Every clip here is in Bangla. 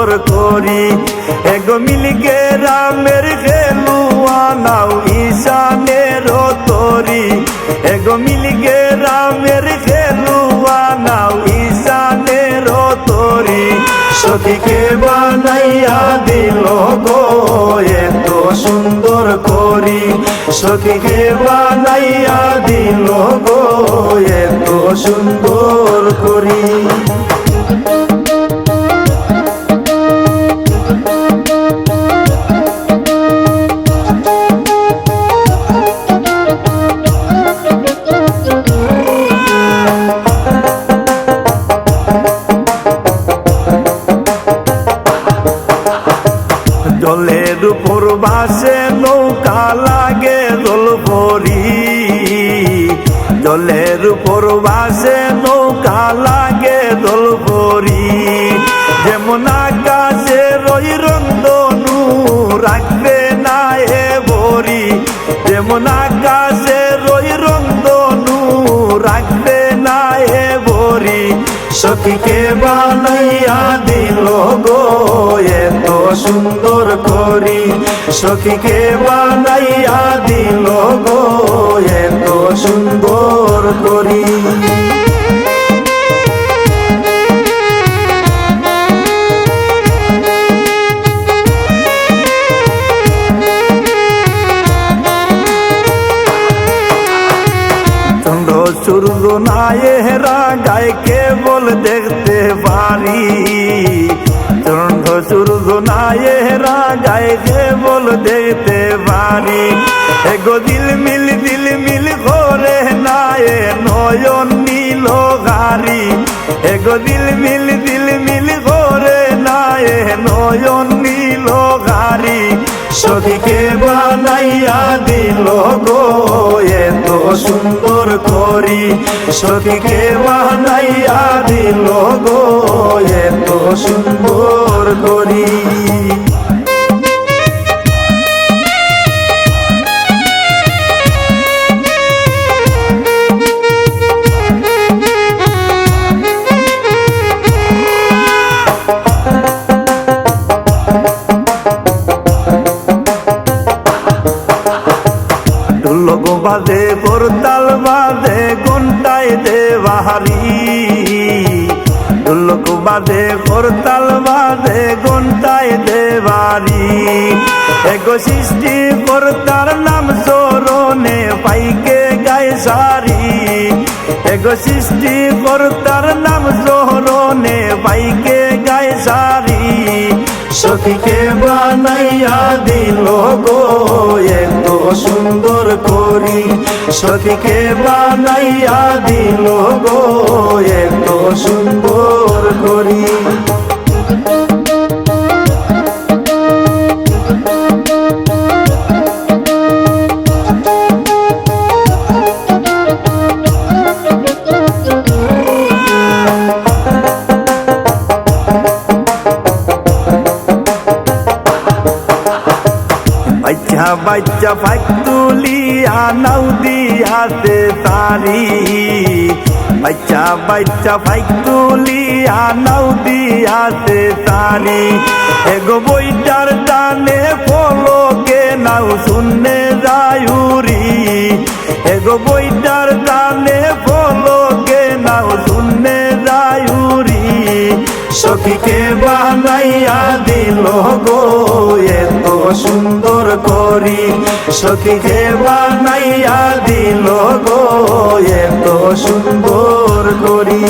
সুন্দর করি। এগো মিলকে রামের খেলুয়া নাও ঈশানের তরি। এগো মিলকে রামের খেলুয়া নাও ঈশানের তরি। সখীকে বানাইয়া দিল গো এত সুন্দর করি। সখীকে বানাইয়া দিল গো এত সুন্দর করি। জলের উপর ভাসে নৌকা লাগে জলপরি। জলের উপর ভাসে নৌকা লাগে জলপরি। যেমন আকাশে রই রংধনু রাখবে না এ বরি। যেমন আকাশে রই রংধনু রাখবে না এ বরি। সখীকে বানাইয়া দিল গো এত সুন্দর করি। সখীকে বানাইয়া দিল গো এত সুন্দর করি। চন্দ্র সূর্য নায়েরা গায়ে কেবল দেখতে পারি। চন্দ্র সূর্য নায়েরা গায়ে কেবল দেখতে পারি। এগো দিল মিল করে নায়ে নয়ন নীল গারি। এগো দিল মিল করে নায়ে নয়ন নীল গারি। সখীকে বানাইয়া দিল গো এত সুন্দর করি। সখীকে বানাইয়া দিল গো এত সুন্দর করি। ঢোলক বাজে করতাল বাজে ঘন্টায় দেবাহারি। ঢোলক বাজে করতাল বাজে ঘন্টায় দেবারি। এগো সৃষ্টি কর্তার নাম চরণে পাইকে গায়ে সারি। এগো সৃষ্টি কর্তার নাম চরণে পাইকে গায়ে সারি। সখীকে বানাইয়া দিল গো এত সুন্দর করি। সখীকে বানাইয়া দিল গো এত সুন্দর করি। বাচ্চা বাচ্চা ফাইক তুলিয়া নাও দিয়াতে তারি। বাচ্চা বাচ্চা ফাইক তুলিয়া নাও দিয়াতে তারি। এগো বইটার টানে ফলকে নাও শুনে যায়ুরি। এগো বইটার টানে ফলকে নাও শুনে যায়ুরি। সখীকে বানাইয়া দিল গো এত সুন্দর করি। সখীকে বানাইয়া দিল গো এত সুন্দর করি।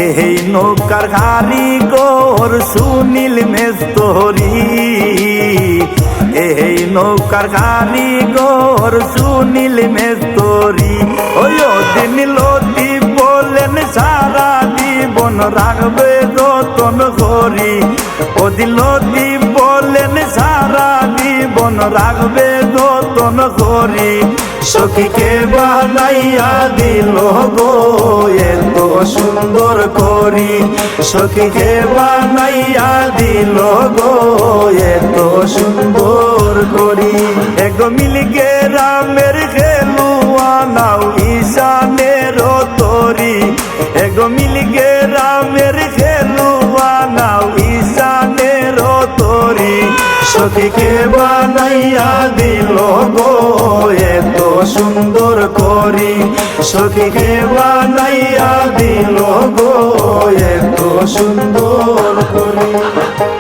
এই নৌকার কারিগর সুনীল মেস্তরি। এই নৌকার কারিগর সুনীল মেস্তরি। ওই দিন লতি বলেন সারা জীবন রাখবে যতন যতন করি ও দিল দিব বলেন সারা জীবন রাখবে যতন করি সখীকে বানাইয়া দিল গো এত সুন্দর করি সখীকে বানাইয়া দিল গো এত সুন্দর করি এগো মিলকে রামের খেলুয়া নাও ঈশানের তরি এগো মিলকে রামের খেলুয়া নাও ঈশানের তরি সখীকে বানাইয়া দিল গো এত সুন্দর করি সখীকে বানাইয়া দিল গো এত সুন্দর করি।